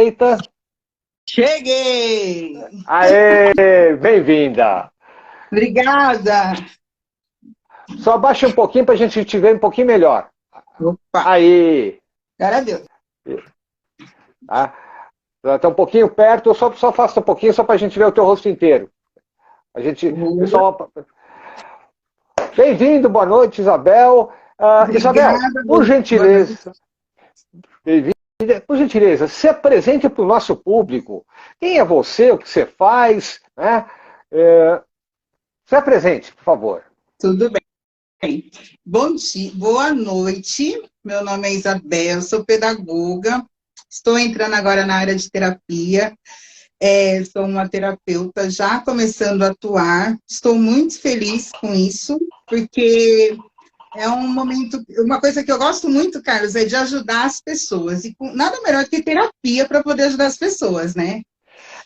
Eita! Cheguei! Aê! Bem-vinda! Obrigada! Só abaixa um pouquinho para a gente te ver um pouquinho melhor. Opa! Aí! Glória a Deus! Tá um pouquinho perto, só afasta um pouquinho só para a gente ver o teu rosto inteiro. Pessoal, bem-vindo, boa noite, Isabel. Isabel, Obrigada, por gentileza, por gentileza, se apresente para o nosso público. Quem é você, o que você faz, né? Se apresente, por favor. Tudo bem. Bom dia, boa noite. Meu nome é Isabel, sou pedagoga. Estou entrando agora na área de terapia. Sou uma terapeuta já começando a atuar. Estou muito feliz com isso, porque é um momento... Uma coisa que eu gosto muito, Carlos, é de ajudar as pessoas. E nada melhor que terapia para poder ajudar as pessoas, né?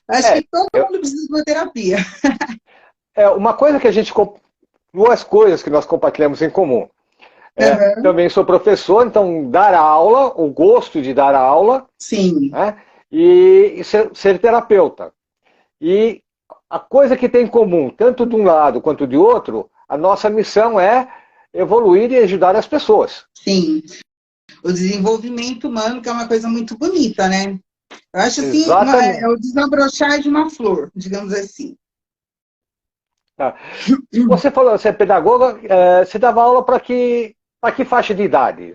Acho que todo mundo precisa de uma terapia. Uma coisa que a gente... Duas coisas que nós compartilhamos em comum. Também sou professor, então dar aula, o gosto de dar aula. Sim. Né? E ser terapeuta. E a coisa que tem em comum, tanto de um lado quanto de outro, a nossa missão é evoluir e ajudar as pessoas. Sim. O desenvolvimento humano, que é uma coisa muito bonita, né? Eu acho assim, é o desabrochar de uma flor, digamos assim. Você falou, você é pedagoga, você dava aula para que faixa de idade?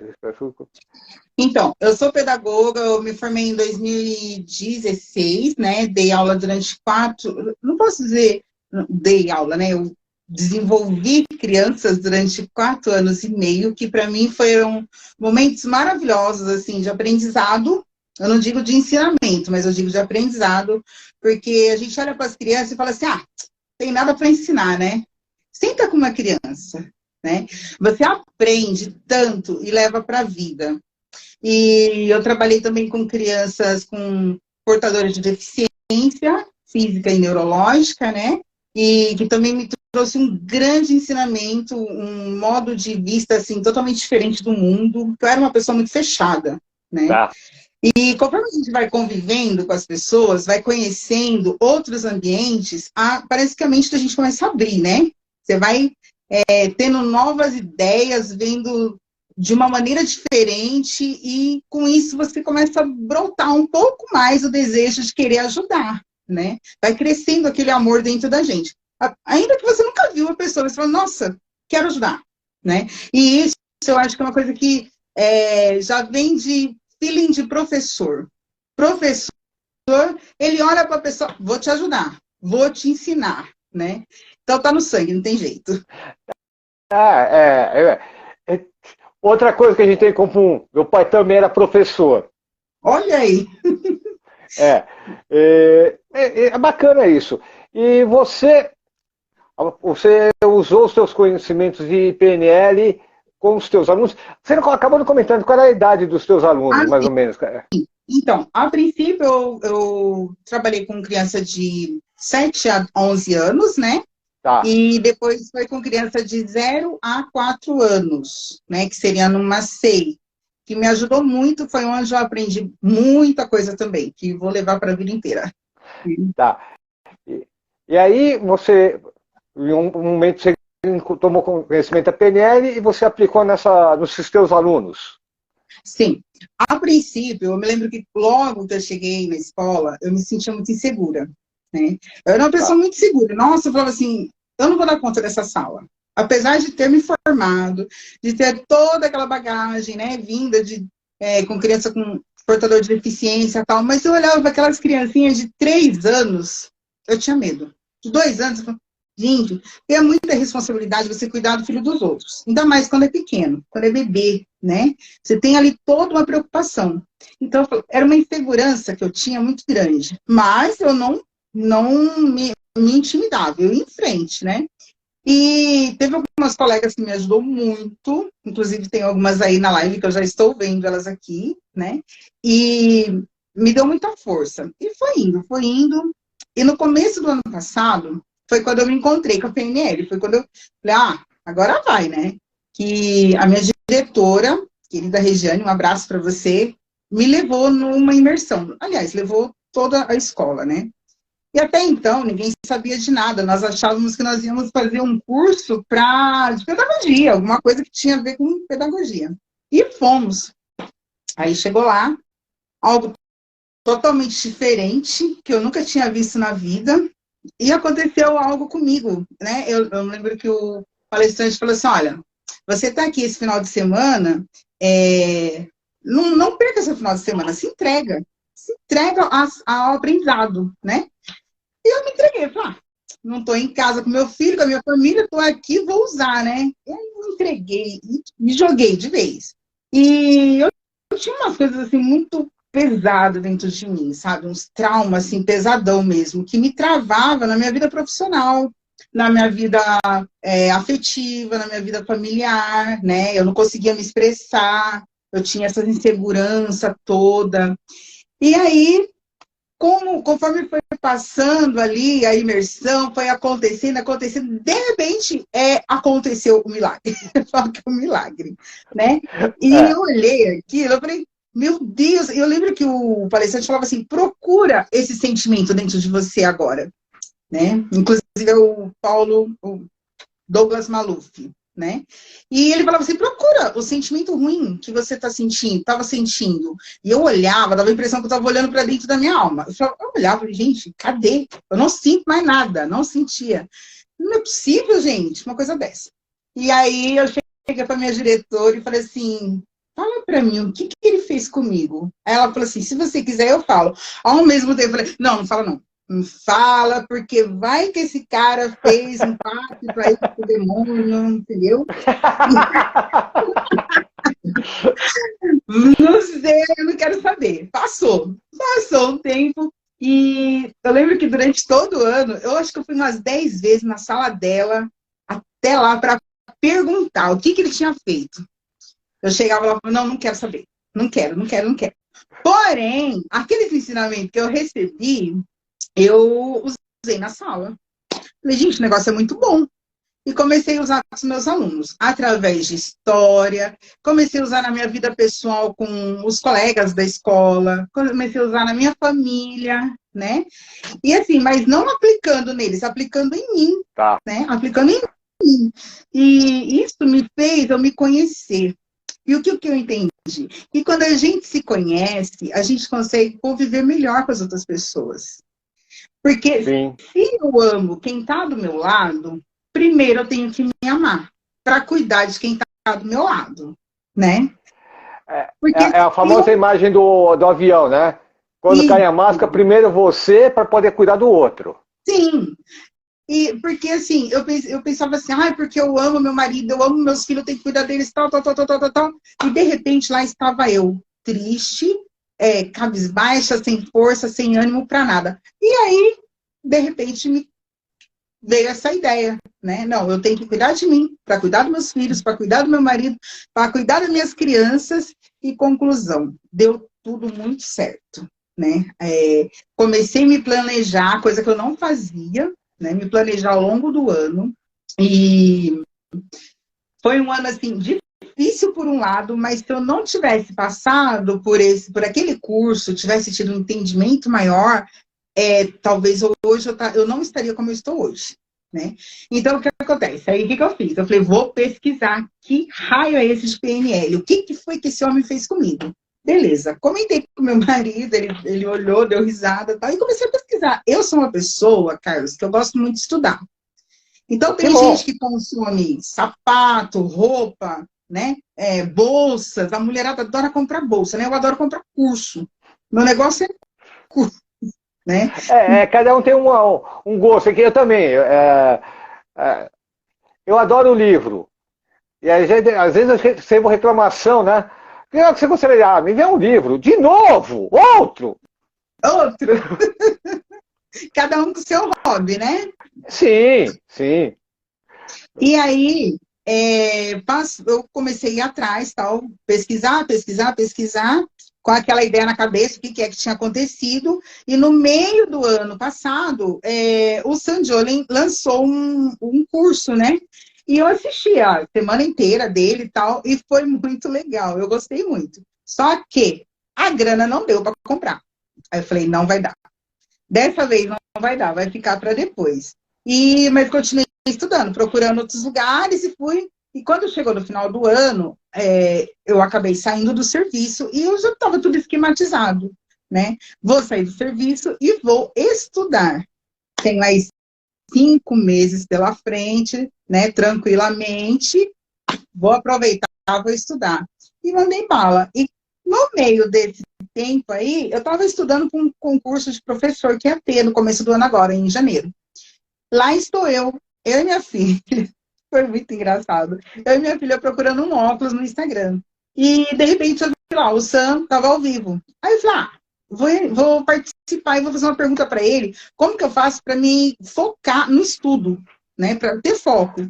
Então, eu sou pedagoga, eu me formei em 2016, né? Dei aula durante 4... Não posso dizer dei aula, né? Eu desenvolvi crianças durante 4 anos e meio, que para mim foram momentos maravilhosos, assim, de aprendizado. Eu não digo de ensinamento, mas eu digo de aprendizado, porque a gente olha para as crianças e fala assim, tem nada para ensinar, né? Senta com uma criança, né? Você aprende tanto e leva para a vida. E eu trabalhei também com crianças com portadores de deficiência física e neurológica, né? E que também me trouxe um grande ensinamento, um modo de vista, assim, totalmente diferente do mundo. Eu era uma pessoa muito fechada, né? E conforme a gente vai convivendo com as pessoas, vai conhecendo outros ambientes, parece que a mente da gente começa a abrir, né? Você vai tendo novas ideias, vendo de uma maneira diferente, e com isso você começa a brotar um pouco mais o desejo de querer ajudar, né? Vai crescendo aquele amor dentro da gente. Ainda que você nunca viu a pessoa, você fala, nossa, quero ajudar, né? E isso eu acho que é uma coisa que já vem de feeling de professor. Professor, ele olha para a pessoa, vou te ajudar, vou te ensinar, né? Então tá no sangue, não tem jeito. Outra coisa que a gente tem em comum, meu pai também era professor. Olha aí. É bacana isso. E você usou os seus conhecimentos de PNL com os teus alunos. Você acabou não comentando qual era a idade dos teus alunos, mais ou menos. Então, a princípio, eu trabalhei com criança de 7 a 11 anos, né? Tá. E depois foi com criança de 0 a 4 anos, né? Que seria numa SEI. Que me ajudou muito, foi onde eu aprendi muita coisa também, que vou levar para a vida inteira. Tá. E aí, você, em um momento, você tomou conhecimento da PNL e você aplicou nos seus alunos? Sim. A princípio, eu me lembro que logo que eu cheguei na escola, eu me sentia muito insegura, né? Eu era uma pessoa muito segura. Nossa, eu falava assim, eu não vou dar conta dessa sala. Apesar de ter me formado, de ter toda aquela bagagem, né, vinda com criança com portador de deficiência e tal, mas eu olhava para aquelas criancinhas de 3 anos, eu tinha medo. De 2 anos, eu falava, gente, é muita responsabilidade você cuidar do filho dos outros. Ainda mais quando é pequeno, quando é bebê, né? Você tem ali toda uma preocupação. Então, era uma insegurança que eu tinha muito grande. Mas eu não me intimidava, eu ia em frente, né? E teve algumas colegas que me ajudou muito, inclusive tem algumas aí na live que eu já estou vendo elas aqui, né? E me deu muita força. E foi indo. E no começo do ano passado, foi quando eu me encontrei com a PNL. Foi quando eu falei, agora vai, né? Que a minha diretora, querida Regiane, um abraço para você, me levou numa imersão. Aliás, levou toda a escola, né? E até então, ninguém sabia de nada. Nós achávamos que nós íamos fazer um curso de pedagogia, alguma coisa que tinha a ver com pedagogia. E fomos. Aí chegou lá, algo totalmente diferente, que eu nunca tinha visto na vida, e aconteceu algo comigo, né? Eu lembro que o palestrante falou assim, olha, você está aqui esse final de semana, não perca esse final de semana, se entrega ao aprendizado, né? E eu me entreguei, falei, não estou em casa com meu filho, com a minha família, estou aqui, vou usar, né? E aí eu me entreguei, me joguei de vez. E eu tinha umas coisas assim muito pesadas dentro de mim, sabe? Uns traumas assim, pesadão mesmo, que me travava na minha vida profissional, na minha vida afetiva, na minha vida familiar, né? Eu não conseguia me expressar, eu tinha essa insegurança toda. E aí, conforme foi passando ali, a imersão foi acontecendo, de repente aconteceu o milagre. Só que o milagre, né? E eu olhei aquilo, eu falei, meu Deus, eu lembro que o palestrante falava assim, procura esse sentimento dentro de você agora, né? Inclusive o Douglas Maluf, né? E ele falava assim, procura o sentimento ruim que você estava sentindo. E eu olhava, dava a impressão que eu estava olhando para dentro da minha alma. Eu olhava, gente, cadê? Eu não sinto mais nada, não sentia. Não é possível, gente, uma coisa dessa. E aí eu cheguei para minha diretora e falei assim, fala para mim, o que ele fez comigo? Aí ela falou assim, se você quiser eu falo. Ao mesmo tempo eu falei, não fala não. Não fala, porque vai que esse cara fez um pacto para ir pro demônio, entendeu? Não sei, eu não quero saber. Passou um tempo, e eu lembro que durante todo o ano, eu acho que eu fui umas 10 vezes na sala dela, até lá, para perguntar o que ele tinha feito. Eu chegava lá e falava, não quero saber. Não quero. Porém, aquele ensinamento que eu recebi, eu usei na sala. Falei, gente, o negócio é muito bom. E comecei a usar com os meus alunos, através de história, comecei a usar na minha vida pessoal com os colegas da escola, comecei a usar na minha família, né? E assim, mas não aplicando neles, aplicando em mim, tá, né? Aplicando em mim. E isso me fez eu me conhecer. E o que eu entendi? Que quando a gente se conhece, a gente consegue conviver melhor com as outras pessoas. Porque sim. se eu amo quem está do meu lado, primeiro eu tenho que me amar, para cuidar de quem está do meu lado, né? Porque É a famosa imagem do avião, né? Quando cai a máscara, primeiro você para poder cuidar do outro. Sim. E porque assim, eu pensava assim, porque eu amo meu marido, eu amo meus filhos, eu tenho que cuidar deles, tal. E de repente lá estava eu, triste, cabisbaixa, sem força, sem ânimo para nada. E aí, de repente, me veio essa ideia, né? Não, eu tenho que cuidar de mim, para cuidar dos meus filhos, para cuidar do meu marido, para cuidar das minhas crianças. E conclusão, deu tudo muito certo, né? Comecei a me planejar, coisa que eu não fazia, né? Me planejar ao longo do ano. E foi um ano, assim, difícil por um lado, mas se eu não tivesse passado por aquele curso, tivesse tido um entendimento maior, talvez hoje eu não estaria como eu estou hoje, né? Então, o que acontece? Aí, o que eu fiz? Eu falei, vou pesquisar que raio é esse de PNL, o que foi que esse homem fez comigo? Beleza, comentei com meu marido, ele olhou, deu risada, e comecei a pesquisar. Eu sou uma pessoa, Carlos, que eu gosto muito de estudar. Então, tem gente que consome sapato, roupa, né? Bolsas, a mulherada adora comprar bolsa, né? Eu adoro comprar curso. Meu negócio é curso. Né? Cada um tem um gosto. Aqui eu também. Eu adoro o livro. E às vezes eu recebo reclamação, né? O que você gostaria? Me vê um livro. De novo! Outro! Cada um com seu hobby, né? Sim, sim. E aí, eu comecei a ir atrás, tal, pesquisar, com aquela ideia na cabeça, o que é que tinha acontecido. E no meio do ano passado, o Sanjolin lançou um curso, né? E eu assisti a semana inteira dele e tal, e foi muito legal, eu gostei muito. Só que A grana não deu para comprar. Aí eu falei, não vai dar. Dessa vez não vai dar, vai ficar para depois. Mas continuei estudando, procurando outros lugares e fui. E quando chegou no final do ano, eu acabei saindo do serviço e eu já estava tudo esquematizado, né? Vou sair do serviço e vou estudar. Tenho aí 5 meses pela frente, né? Tranquilamente, vou aproveitar, vou estudar. E mandei bala. E no meio desse tempo aí, eu estava estudando para um concurso de professor que ia ter no começo do ano agora, em janeiro. Lá estou eu e minha filha. Foi muito engraçado. Eu e minha filha procurando um óculos no Instagram. E, de repente, eu vi lá, o Sam estava ao vivo. Aí eu falei, vou participar e vou fazer uma pergunta para ele. Como que eu faço para me focar no estudo, né? Para ter foco.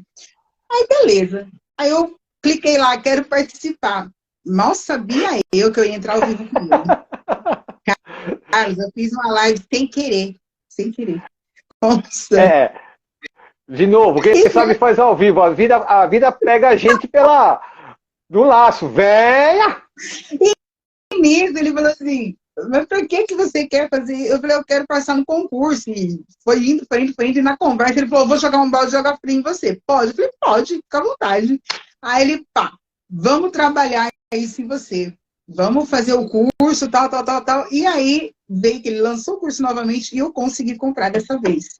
Aí, beleza. Aí eu cliquei lá, quero participar. Mal sabia eu que eu ia entrar ao vivo com ele. Carlos, eu fiz uma live sem querer. Sem querer. Nossa. De novo, quem sabe faz ao vivo. A vida pega a gente do laço. Véia! E nisso ele falou assim, mas por que você quer fazer? Eu falei, eu quero passar no concurso. E foi indo. E na conversa ele falou, vou jogar um balde de jogar frio em você. Pode? Eu falei, pode, fica à vontade. Aí ele, vamos trabalhar isso em você. Vamos fazer o curso, tal. E aí veio que ele lançou o curso novamente e eu consegui comprar dessa vez.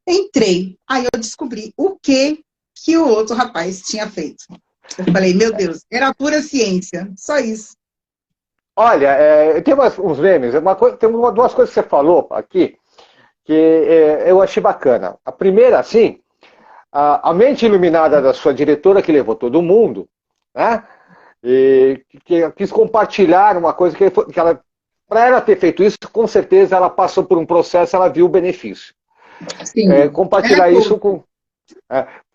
Entrei, aí eu descobri o que o outro rapaz tinha feito. Eu falei, meu Deus, era pura ciência, só isso. Olha, tem uns memes, tem duas coisas que você falou aqui que eu achei bacana. A primeira, assim, a mente iluminada da sua diretora que levou todo mundo, né? E que quis compartilhar uma coisa que ela, para ela ter feito isso, com certeza ela passou por um processo, ela viu o benefício. Compartilhar isso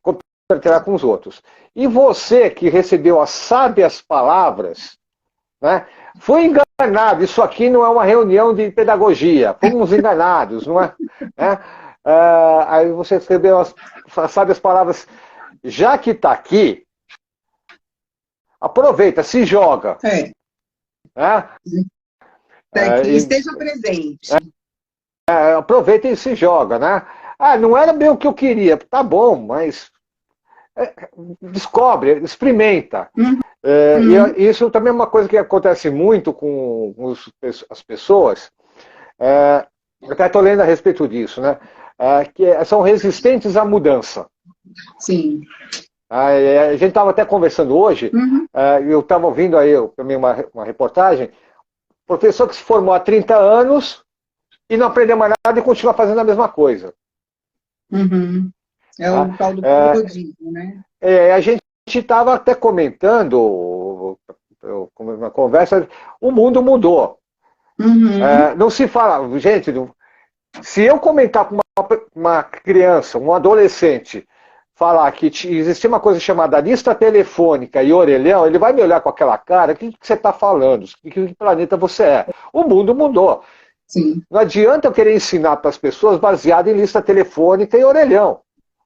compartilhar com os outros. E você que recebeu as sábias palavras, né, foi enganado. Isso aqui não é uma reunião de pedagogia. Fomos enganados, não é? Aí você recebeu as sábias palavras. Já que está aqui, aproveita, se joga. Esteja presente. Aproveita e se joga, né? Não era bem o que eu queria. Tá bom, mas descobre, experimenta. E isso também é uma coisa que acontece muito com as pessoas. Eu até estou lendo a respeito disso, né? Que são resistentes à mudança. Sim. A gente estava até conversando hoje, eu estava ouvindo aí também uma reportagem, professor que se formou há 30 anos e não aprendeu mais nada e continua fazendo a mesma coisa. É o tal do periodismo, né? A gente estava até comentando, na conversa, o mundo mudou. Não se fala, gente, se eu comentar com uma criança, um adolescente, falar que existia uma coisa chamada lista telefônica e orelhão, ele vai me olhar com aquela cara, o que você está falando? Que planeta você é? O mundo mudou. Sim. Não adianta eu querer ensinar para as pessoas baseado em lista telefônica e orelhão.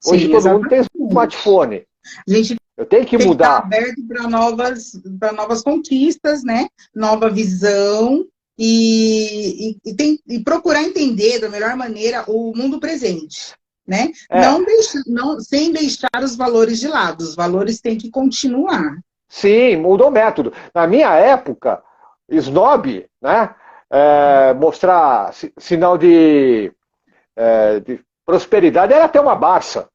Hoje Sim, todo mundo tem smartphone. Eu tenho que mudar. Estar aberto para novas conquistas, né? Nova visão e procurar entender da melhor maneira o mundo presente, né? Sem deixar os valores de lado. Os valores têm que continuar. Sim, mudou o método. Na minha época, snob, né? Mostrar sinal de prosperidade era até uma Barça.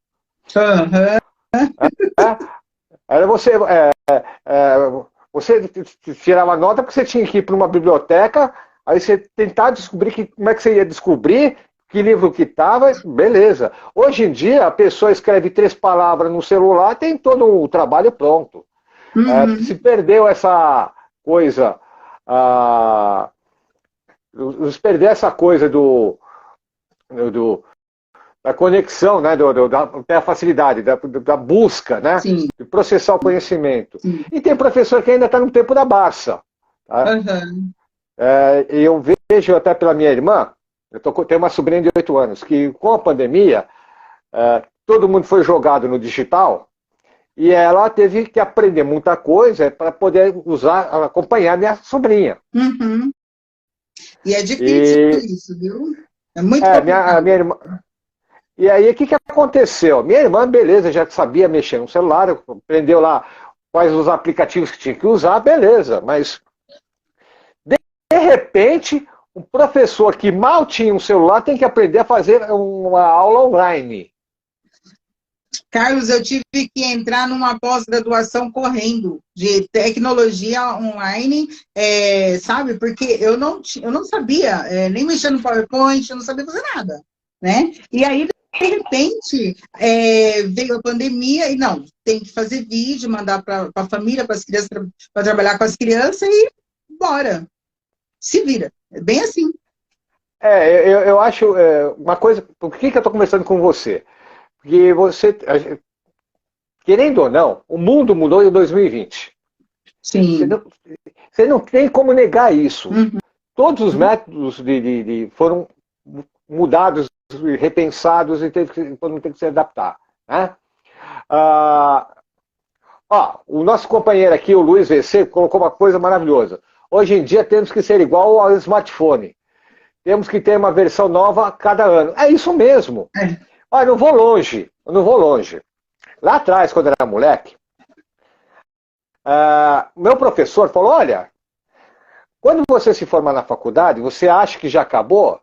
Era você tirava nota porque você tinha que ir para uma biblioteca, aí você tentar descobrir como é que você ia descobrir que livro que estava, beleza. Hoje em dia a pessoa escreve 3 palavras no celular, tem todo o trabalho pronto. Se perdeu essa coisa, se perdeu essa coisa da conexão, né, da facilidade, da busca, né, de processar o conhecimento. Sim. E tem professor que ainda está no tempo da Barça. Tá? E eu vejo até pela minha irmã, tenho uma sobrinha de 8 anos, que com a pandemia, todo mundo foi jogado no digital, E ela teve que aprender muita coisa para poder usar, acompanhar minha sobrinha. Uhum. E é difícil E isso, viu? É muito é, complicado. minha irmã. E aí, o que, que aconteceu? Minha irmã, beleza, já sabia mexer no celular, aprendeu lá quais os aplicativos que tinha que usar, beleza, mas de repente, um professor que mal tinha um celular tem que aprender a fazer uma aula online. Carlos, eu tive que entrar numa pós-graduação correndo de tecnologia online, sabe? Porque eu não sabia nem mexer no PowerPoint, eu não sabia fazer nada, né? E aí, de repente, veio a pandemia e não, tem que fazer vídeo, mandar para a família, para as crianças, para trabalhar com as crianças e bora, se vira. É bem assim. Eu acho uma coisa. Por que, que eu estou conversando com você? Porque você, querendo ou não, o mundo mudou em 2020. Você Sim. não, você não tem como negar isso. Uhum. Todos os métodos foram mudados, repensados e todo mundo tem que se adaptar. Né? Ah, o nosso companheiro aqui, o Luiz VC, colocou uma coisa maravilhosa. Hoje em dia temos que ser igual ao smartphone. Temos que ter uma versão nova a cada ano. É isso mesmo. É. Olha, eu não vou longe. Lá atrás, quando eu era moleque, meu professor falou, olha, quando você se formar na faculdade, você acha que já acabou?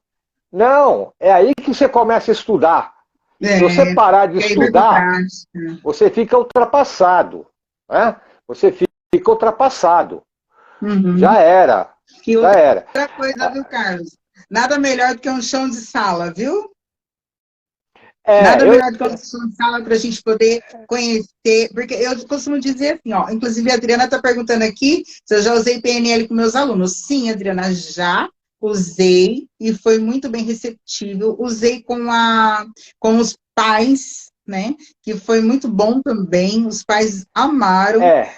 Não, é aí que você começa a estudar. Se você parar de E aí vai pra estudar, prática. você fica ultrapassado. Né? Você fica ultrapassado. Uhum. Já era. E Já era. outra coisa, viu, Carlos? Nada melhor do que um chão de sala, viu? É, Nada eu, melhor do que um chão de sala para a gente poder conhecer. Porque eu costumo dizer assim, ó. Inclusive, a Adriana está perguntando aqui se eu já usei PNL com meus alunos. Sim, Adriana, já usei e foi muito bem receptível. Usei com os pais, né? Que foi muito bom também. Os pais amaram. é,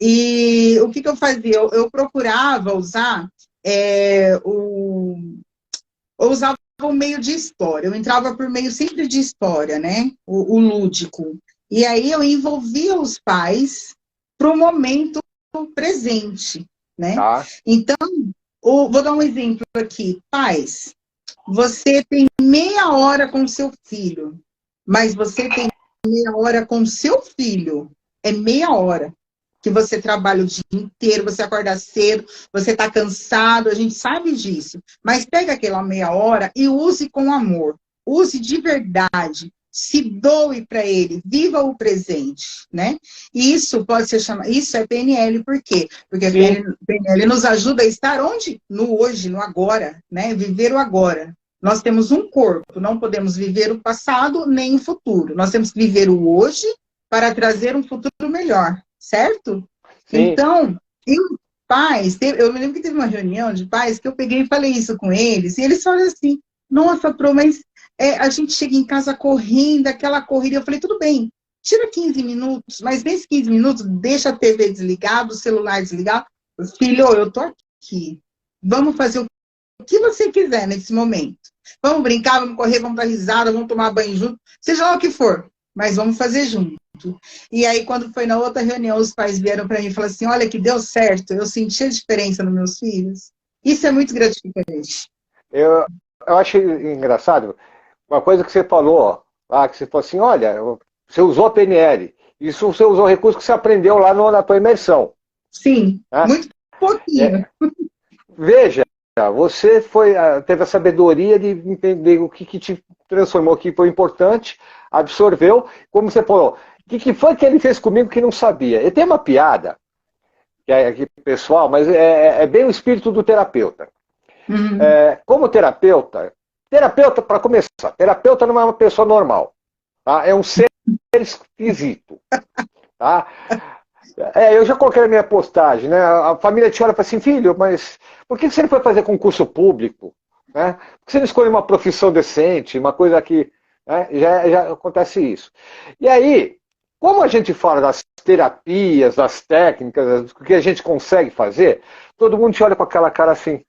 E o que, que eu fazia? Eu procurava usar eu usava o meio de história. Eu entrava por meio sempre de história, né? O lúdico. E aí eu envolvia os pais para o momento presente, né? tá. Então, vou dar um exemplo aqui. Pais, você tem meia hora com seu filho, mas você tem meia hora com seu filho. É meia hora que você trabalha o dia inteiro, você acorda cedo, você está cansado, a gente sabe disso. Mas pega aquela meia hora e use com amor. Use de verdade. Se doe para ele, viva o presente, né? E isso pode ser chamado, isso é PNL, por quê? Porque a Sim, PNL nos ajuda a estar onde? No hoje, no agora, né? Viver o agora. Nós temos um corpo, não podemos viver o passado nem o futuro. Nós temos que viver o hoje para trazer um futuro melhor, certo? sim. Então, e os pais, eu me lembro que teve uma reunião de pais que eu peguei e falei isso com eles, e eles falaram assim, nossa, Pro, mas a gente chega em casa correndo, aquela corrida, eu falei, tudo bem, tira 15 minutos, mas nesses 15 minutos, deixa a TV desligada, o celular desligado, filho, eu tô aqui, vamos fazer o que você quiser nesse momento. Vamos brincar, vamos correr, vamos dar risada, vamos tomar banho junto, seja lá o que for, mas vamos fazer junto. E aí, quando foi na outra reunião, os pais vieram para mim e falaram assim, olha que deu certo, eu senti a diferença nos meus filhos. Isso é muito gratificante. Eu, eu acho engraçado uma coisa que você falou, lá, que você falou assim, olha, você usou a PNL. Isso você usou recurso que você aprendeu lá na tua imersão. Sim, Né? muito pouquinho. É, veja, você teve a sabedoria de entender o que te transformou, o que foi importante, absorveu, como você falou, o que foi que ele fez comigo que não sabia? E tem uma piada, que é aqui pessoal, mas é bem o espírito do terapeuta. Uhum. Como terapeuta, para começar, terapeuta não é uma pessoa normal, tá? É um ser esquisito, tá? Eu já coloquei na minha postagem, né? A família te olha e fala assim, filho, mas por que você não foi fazer concurso público? Né? Por que você não escolheu uma profissão decente, uma coisa que... Né? Já acontece isso. E aí, como a gente fala das terapias, das técnicas, do que a gente consegue fazer, todo mundo te olha com aquela cara assim,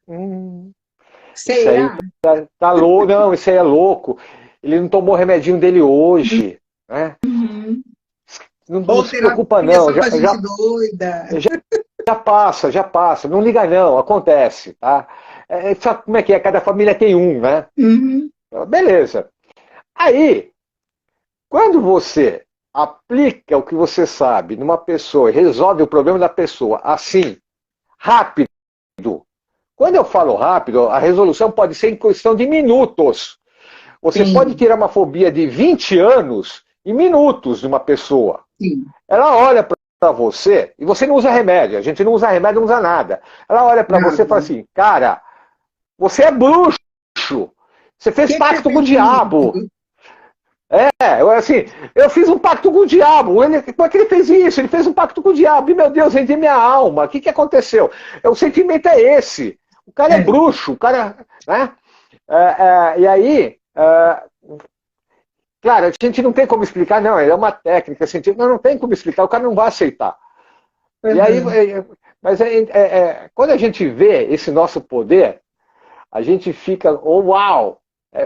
isso aí Será? tá louco, não, isso aí é louco, ele não tomou o remedinho dele hoje, né? Uhum. não se preocupa não, só pra gente doida. já passa, não liga não, acontece, tá? Sabe como é que é? Cada família tem um, né? Uhum. Beleza. Aí, quando você aplica o que você sabe numa pessoa e resolve o problema da pessoa assim, rápido, quando eu falo rápido, a resolução pode ser em questão de minutos. Você Sim, pode tirar uma fobia de 20 anos em minutos de uma pessoa. sim. Ela olha para você, e você não usa remédio, a gente não usa remédio, não usa nada. Ela olha para você e fala Nada. assim, cara, você é bruxo, você Por fez que que você pacto com o fez diabo. isso? Eu fiz um pacto com o diabo. Como é que ele fez isso? Ele fez um pacto com o diabo. E, meu Deus, vendi minha alma. O que aconteceu? O sentimento é esse. O cara é É, bruxo, o cara. Né? E aí, claro, a gente não tem como explicar, não, é uma técnica científica, não tem como explicar, o cara não vai aceitar. E aí, uhum. mas quando a gente vê esse nosso poder, a gente fica, oh, uau!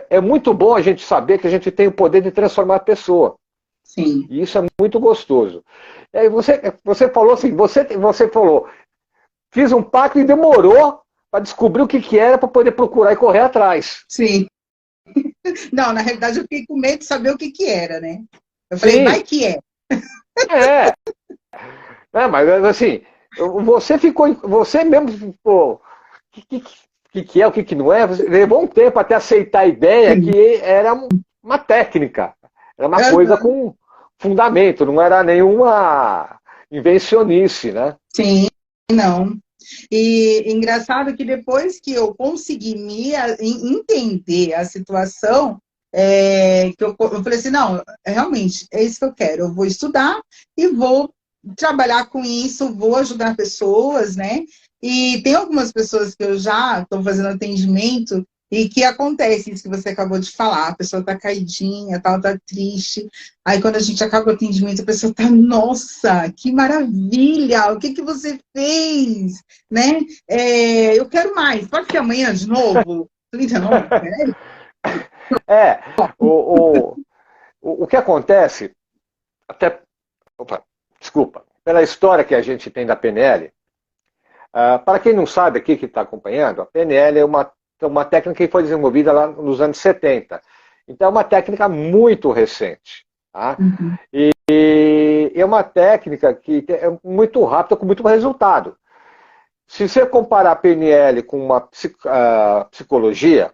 É muito bom a gente saber que a gente tem o poder de transformar a pessoa. Sim. E isso é muito gostoso. E aí você falou assim, você falou, fiz um pacto e demorou para descobrir o que era para poder procurar e correr atrás. Sim. Não, na realidade eu fiquei com medo de saber o que que era, né? Eu falei, vai Sim, que é. é. Mas assim, você mesmo ficou, o que é, o que não é, você levou um tempo até aceitar a ideia Sim. que era uma técnica, era uma coisa Uhum. com fundamento, não era nenhuma invencionice, né? Sim, não. E engraçado que depois que eu consegui entender a situação, que eu falei assim, não, realmente, é isso que eu quero. Eu vou estudar e vou trabalhar com isso, vou ajudar pessoas, né? E tem algumas pessoas que eu já estou fazendo atendimento e que acontece isso que você acabou de falar, a pessoa tá caidinha, tal, tá triste. Aí quando a gente acaba o atendimento, a pessoa tá, nossa, que maravilha, o que que você fez? Né? Eu quero mais, pode ser amanhã de novo? Falei, não, peraí. É, o, o que acontece, até, opa, desculpa, pela história que a gente tem da PNL, para quem não sabe aqui que está acompanhando, a PNL é uma técnica que foi desenvolvida lá nos anos 70. Então é uma técnica muito recente. Tá? Uhum. E é uma técnica que é muito rápida, com muito resultado. Se você comparar a PNL com uma psicologia,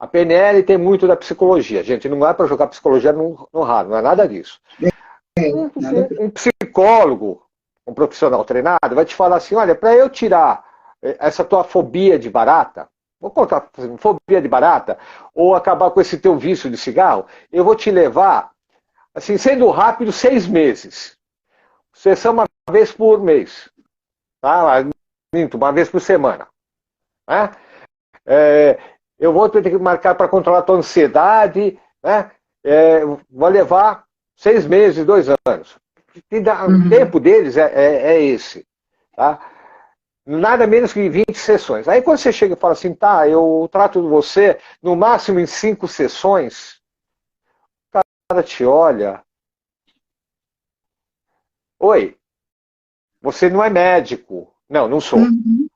a PNL tem muito da psicologia. Gente, não é para jogar psicologia no ralo, não é nada disso. Nada a ver. Um psicólogo, um profissional treinado, vai te falar assim, olha, para eu tirar essa tua fobia de barata, vou contar, fobia de barata, ou acabar com esse teu vício de cigarro, eu vou te levar, assim, sendo rápido, 6 meses. Sessão uma vez por mês. Tá? Minto, uma vez por semana. Né? Eu vou ter que marcar para controlar a tua ansiedade, né? Vou levar 6 meses, 2 anos. O Uhum. tempo deles é esse. Tá? Nada menos que 20 sessões. Aí quando você chega e fala assim, tá, eu trato você no máximo em 5 sessões, o cara te olha, oi, você não é médico. Não, não sou. Uhum.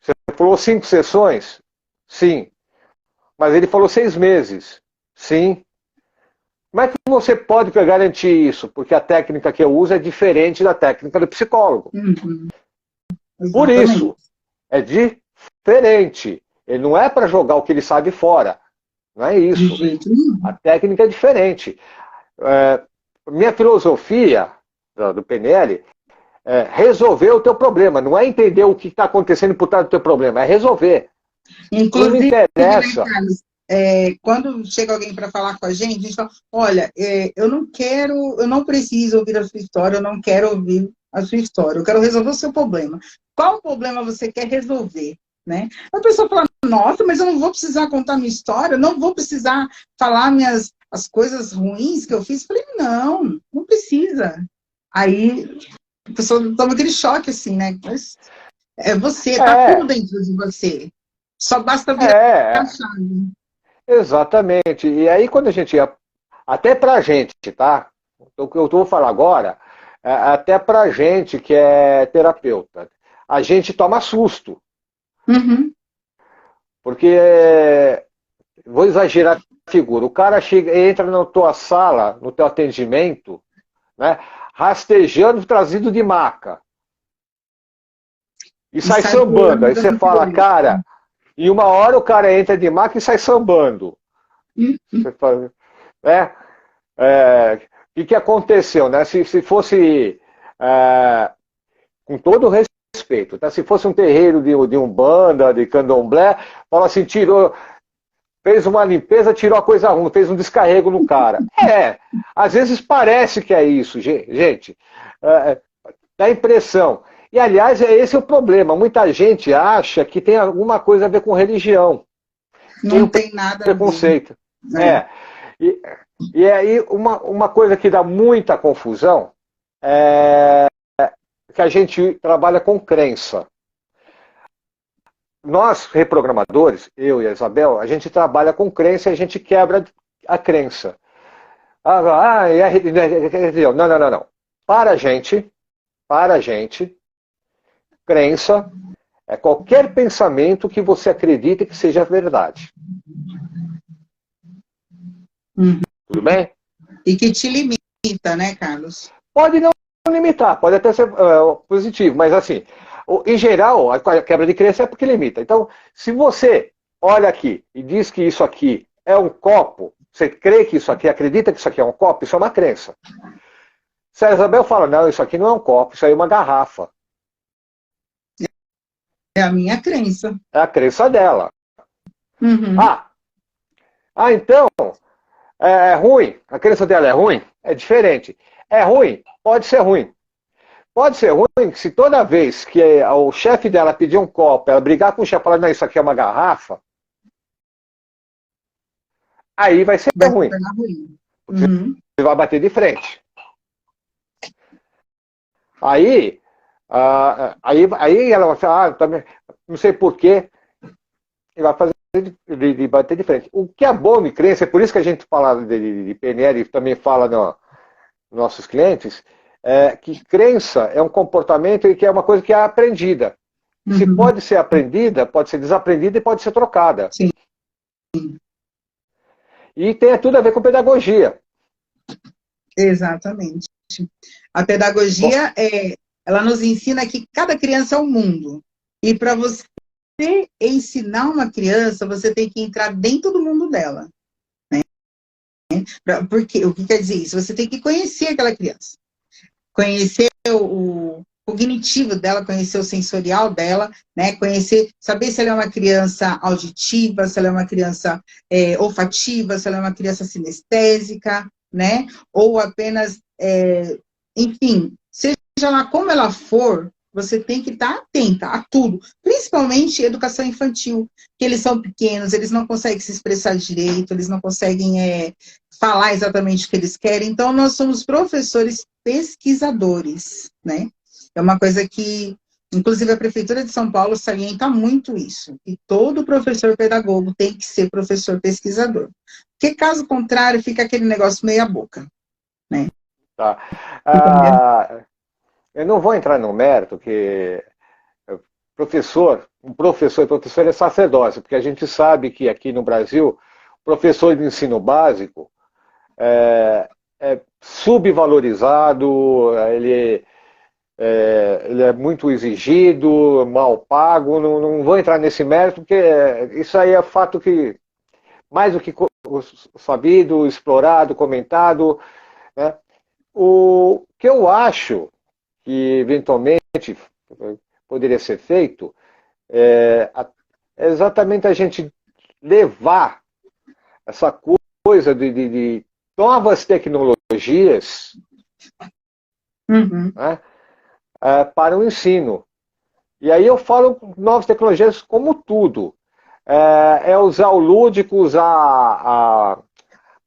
Você falou 5 sessões? Sim. Mas ele falou 6 meses? Sim. Como é que você pode garantir isso? Porque a técnica que eu uso é diferente da técnica do psicólogo. Uhum. Por Exatamente. isso, é diferente. Ele não é para jogar o que ele sabe fora. Não é De isso. jeito A nenhum. técnica é diferente. É, minha filosofia do PNL é resolver o teu problema. Não é entender o que está acontecendo por trás do teu problema. É resolver. Não me Inclusive, né, interessa. Carlos, quando chega alguém para falar com a gente fala, olha, eu não quero, eu não preciso ouvir a sua história, eu não quero ouvir a sua história, eu quero resolver o seu problema. Qual problema você quer resolver? Né? A pessoa fala, nossa, mas eu não vou precisar contar minha história, eu não vou precisar falar as coisas ruins que eu fiz. Eu falei, não, não precisa. Aí a pessoa toma aquele choque assim, né? Mas é você, tá tudo É, dentro de você. Só basta virar a é, chave. exatamente. E aí quando a gente ia, até pra gente, tá? O que eu vou falar agora, até para gente que é terapeuta, a gente toma susto. Uhum. Porque, vou exagerar a figura, o cara chega, entra na tua sala, no teu atendimento, né, rastejando, trazido de maca. E sai sambando. Aí você fala, cara, e uma hora o cara entra de maca e sai sambando. Você fala, né? O que aconteceu, né? Se fosse, com todo respeito, tá? Se fosse um terreiro de Umbanda, de Candomblé, fala assim, fez uma limpeza, tirou a coisa ruim, fez um descarrego no cara. Às vezes parece que é isso, gente. Dá impressão. E, aliás, esse é o problema. Muita gente acha que tem alguma coisa a ver com religião. Não tem nada preconceito. A ver. E aí, uma coisa que dá muita confusão é que a gente trabalha com crença. Nós, reprogramadores, eu e a Isabel, a gente trabalha com crença e a gente quebra a crença. Não. Para a gente, crença é qualquer pensamento que você acredita que seja verdade. Tudo bem? E que te limita, né, Carlos? Pode não limitar, pode até ser positivo, mas assim, em geral, a quebra de crença é porque limita. Então, se você olha aqui e diz que isso aqui é um copo, você crê que isso aqui, acredita que isso aqui é um copo, isso é uma crença. Se a Isabel fala, não, isso aqui não é um copo, isso aí é uma garrafa. É a minha crença. É a crença dela. Uhum. Então, é ruim, a crença dela é ruim? É diferente. É ruim? Pode ser ruim. Pode ser ruim se toda vez que o chefe dela pedir um copo, ela brigar com o chefe e falar, não, isso aqui é uma garrafa, aí vai ser ruim. Uhum. Você vai bater de frente. Aí ela vai falar, também, não sei porquê, e vai fazer de bater de frente. O que é bom de crença, é por isso que a gente fala de PNL e também fala nos nossos clientes, que crença é um comportamento que é uma coisa que é aprendida. Se pode ser aprendida, pode ser desaprendida e pode ser trocada. Sim. E tem tudo a ver com pedagogia. Exatamente. A pedagogia, ela nos ensina que cada criança é um mundo. E para você ensinar uma criança, você tem que entrar dentro do mundo dela. Né? Porque, o que quer dizer isso? Você tem que conhecer aquela criança. Conhecer o cognitivo dela, conhecer o sensorial dela, né? Saber se ela é uma criança auditiva, se ela é uma criança olfativa, se ela é uma criança sinestésica, né? Ou apenas, enfim, seja lá como ela for, você tem que estar atenta a tudo, principalmente educação infantil, que eles são pequenos, eles não conseguem se expressar direito, eles não conseguem falar exatamente o que eles querem, então nós somos professores pesquisadores, né? É uma coisa que, inclusive, a Prefeitura de São Paulo salienta muito isso, que todo professor pedagogo tem que ser professor pesquisador, porque caso contrário, fica aquele negócio meia boca, né? Tá. Eu não vou entrar no mérito que um professor é sacerdócio, porque a gente sabe que aqui no Brasil, professor de ensino básico é subvalorizado, ele é muito exigido, mal pago, não vou entrar nesse mérito, porque isso aí é fato que, mais do que sabido, explorado, comentado, né? O que eu acho que eventualmente poderia ser feito é exatamente a gente levar essa coisa de novas tecnologias né, para o ensino. E aí eu falo novas tecnologias como tudo. Usar o lúdico, usar a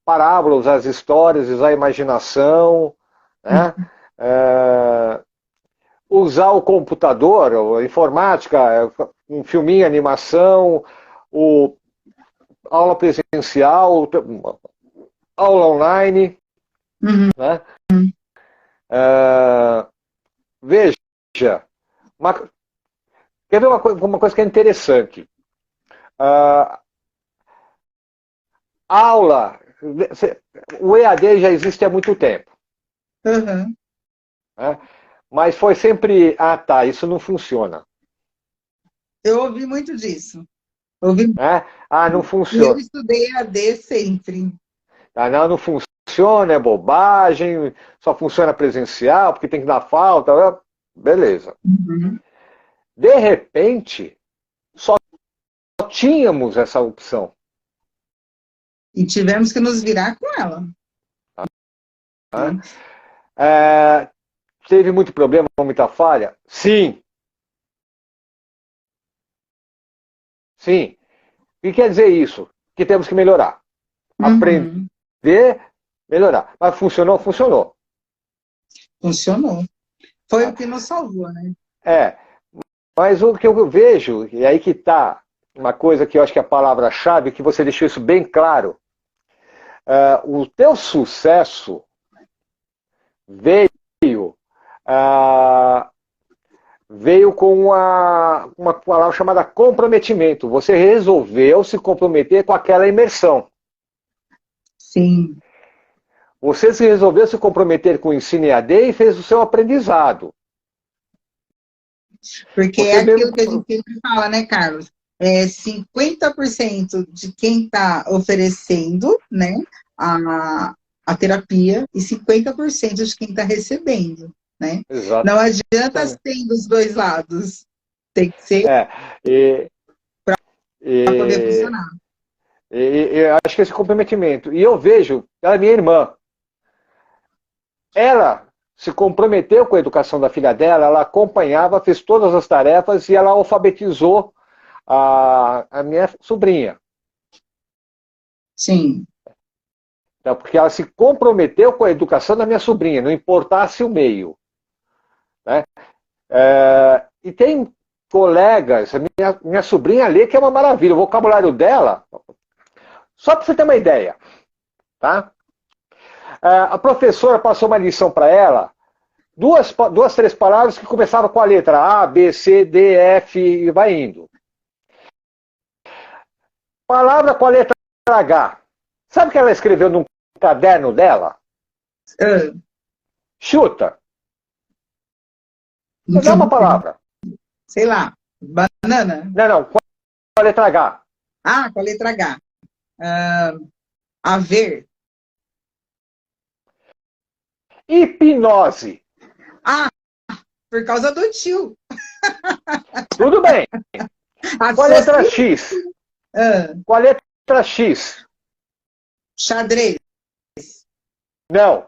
parábola, usar as histórias, usar a imaginação, né? Usar o computador, a informática, um filminho, animação, aula presencial, aula online, Uhum. Né? Veja, quer ver uma coisa que é interessante? Uh, aula, o EAD já existe há muito tempo. Uhum. Né? Mas foi sempre, tá, isso não funciona. Eu ouvi muito disso. Ouvi. Né? Não E eu funciona. estudei AD sempre. Não funciona, é bobagem, só funciona presencial, porque tem que dar falta. Beleza. Uhum. De repente, só tínhamos essa opção. E tivemos que nos virar com ela. Né? Teve muito problema, muita falha? Sim. Sim. O que quer dizer isso? Que temos que melhorar. Uhum. Aprender, melhorar. Mas funcionou? Funcionou. Funcionou. Foi o que nos salvou, né? Mas o que eu vejo, e aí que está uma coisa que eu acho que é a palavra-chave, que você deixou isso bem claro. O teu sucesso veio com uma palavra chamada comprometimento. Você resolveu se comprometer com aquela imersão. Sim. Você resolveu se comprometer com o ensino EAD e fez o seu aprendizado. Porque Você é aquilo mesmo... que a gente sempre fala, né, Carlos? 50% de quem está oferecendo, né, a terapia e 50% de quem está recebendo, né? Exato. Não adianta ser dos dois lados. Tem que ser para poder funcionar. Eu acho que esse comprometimento. E eu vejo, ela é minha irmã. Ela se comprometeu com a educação da filha dela, ela acompanhava, fez todas as tarefas e ela alfabetizou a minha sobrinha. Sim. Então, porque ela se comprometeu com a educação da minha sobrinha, não importasse o meio. Né? E tem colegas, minha sobrinha lê que é uma maravilha, o vocabulário dela, só para você ter uma ideia, tá? A professora passou uma lição para ela, duas, três palavras que começavam com a letra A, B, C, D, F e vai indo. Palavra com a letra H. Sabe o que ela escreveu num caderno dela? Chuta. Dá uma palavra. Sei lá, banana? Não, com a letra H. Com a letra H. Haver. Hipnose. Por causa do tio. Tudo bem. Com a letra X. Com a letra X. Xadrez. Não.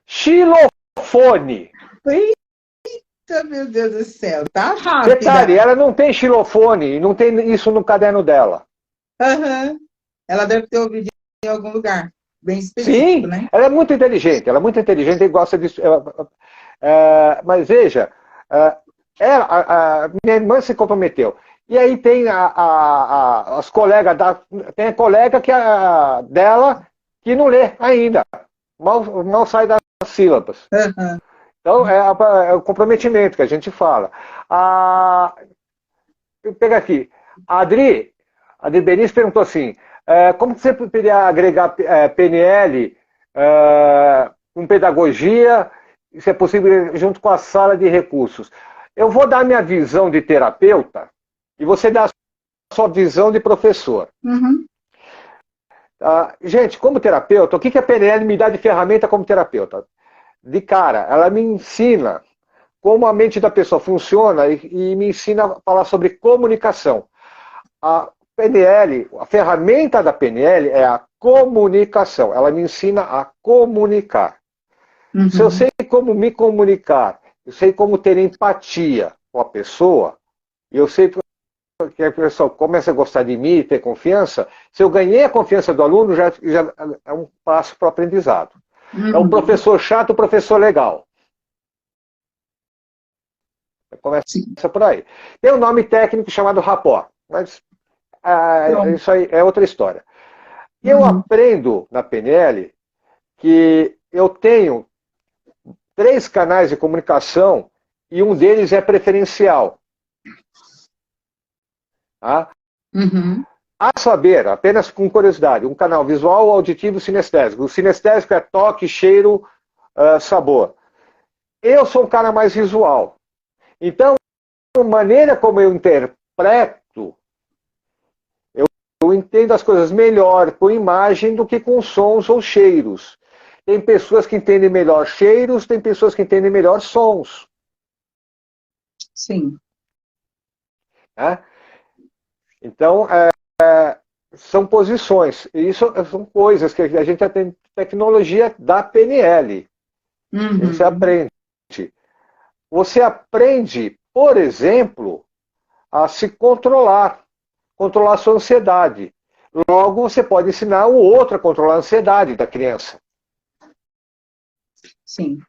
Xilofone. Eita, meu Deus do céu. Tá rápida. Detalhe, ela não tem xilofone, não tem isso no caderno dela. Ela deve ter ouvido em algum lugar. Bem específico, sim, né? Ela é muito inteligente e gosta disso. Mas veja, minha irmã se comprometeu. E aí tem as colegas, tem a colega dela que não lê ainda. Mal sai das sílabas. Então, é o comprometimento que a gente fala. Pega aqui. A Adri Benício perguntou assim, como você poderia agregar PNL com pedagogia, se é possível, junto com a sala de recursos? Eu vou dar minha visão de terapeuta e você dá a sua visão de professor. Gente, como terapeuta, o que a PNL me dá de ferramenta como terapeuta? De cara, ela me ensina como a mente da pessoa funciona e me ensina a falar sobre comunicação. A PNL, a ferramenta da PNL é a comunicação. Ela me ensina a comunicar. Se eu sei como me comunicar, eu sei como ter empatia com a pessoa, e eu sei que a pessoa começa a gostar de mim e ter confiança, se eu ganhei a confiança do aluno, já é um passo para o aprendizado. É um professor chato, professor legal. Começa por aí. Tem um nome técnico chamado rapport, mas isso aí é outra história. Eu aprendo na PNL que eu tenho 3 canais de comunicação e um deles é preferencial. Tá? Uhum. A saber, apenas com curiosidade, um canal visual, auditivo e sinestésico. O sinestésico é toque, cheiro, sabor. Eu sou um cara mais visual. Então, a maneira como eu interpreto, eu entendo as coisas melhor com imagem do que com sons ou cheiros. Tem pessoas que entendem melhor cheiros, tem pessoas que entendem melhor sons. Sim. Né? Então, são posições. E isso são coisas que a gente tem tecnologia da PNL. Uhum. Você aprende. Você aprende, por exemplo, a se controlar a sua ansiedade. Logo, você pode ensinar o outro a controlar a ansiedade da criança. Sim,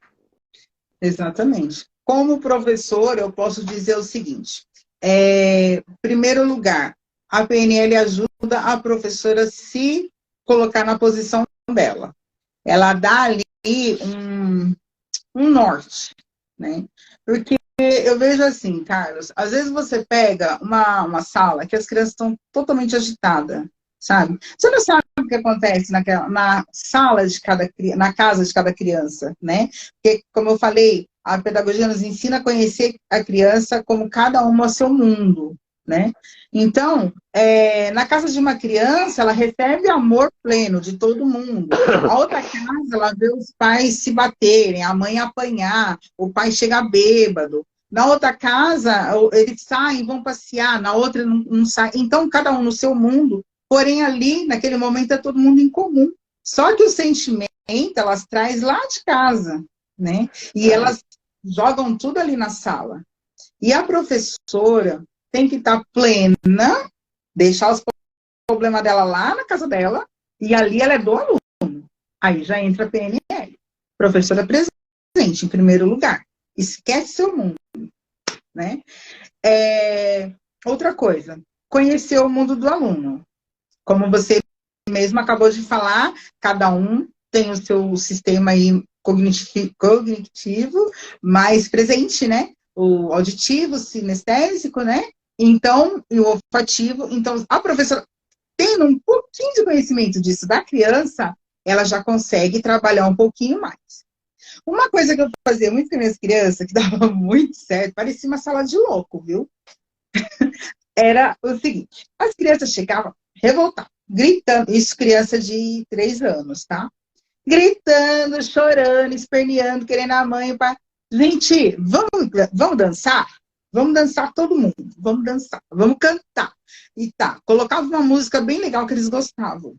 exatamente. Como professor, eu posso dizer o seguinte: em primeiro lugar, a PNL ajuda a professora a se colocar na posição dela. Ela dá ali um norte, né? Porque eu vejo assim, Carlos, às vezes você pega uma sala que as crianças estão totalmente agitadas, sabe? Você não sabe o que acontece na sala de na casa de cada criança, né? Porque, como eu falei, a pedagogia nos ensina a conhecer a criança como cada uma ao seu mundo, né? Então, na casa de uma criança, ela recebe amor pleno de todo mundo. A outra casa, ela vê os pais se baterem, a mãe apanhar, o pai chega bêbado. Na outra casa, eles saem, vão passear, na outra não sai. Então, cada um no seu mundo, porém ali, naquele momento, é todo mundo em comum. Só que o sentimento, elas traz lá de casa, né? E elas jogam tudo ali na sala. E a professora tem que estar plena, deixar os problemas dela lá na casa dela, e ali ela é do aluno. Aí já entra a PNL. Professora presente, em primeiro lugar. Esquece seu mundo. Né? Outra coisa, conhecer o mundo do aluno. Como você mesmo acabou de falar, cada um tem o seu sistema aí cognitivo mais presente, né? O auditivo, o sinestésico, né? Então, e o olfativo. Então, a professora, tendo um pouquinho de conhecimento disso da criança, ela já consegue trabalhar um pouquinho mais. Uma coisa que eu fazia muito com as minhas crianças, que dava muito certo, parecia uma sala de louco, viu? Era o seguinte, as crianças chegavam revoltadas, gritando, isso criança de 3 anos, tá? Gritando, chorando, esperneando, querendo a mãe para... Gente, vamos dançar? Vamos dançar todo mundo, vamos dançar, vamos cantar. E tá, colocava uma música bem legal que eles gostavam.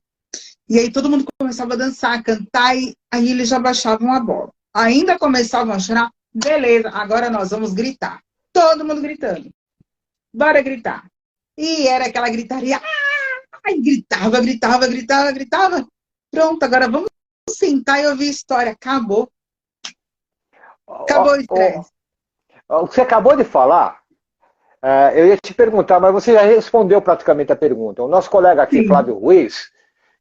E aí todo mundo começava a dançar, a cantar, e aí eles já baixavam a bola. Ainda começavam a chorar, beleza, agora nós vamos gritar. Todo mundo gritando. Bora gritar. E era aquela gritaria, ai, gritava, gritava, gritava, gritava. Pronto, agora vamos sentar e ouvir a história. Acabou. Acabou o estresse. O que você acabou de falar, eu ia te perguntar, mas você já respondeu praticamente a pergunta. O nosso colega aqui, Flávio Ruiz,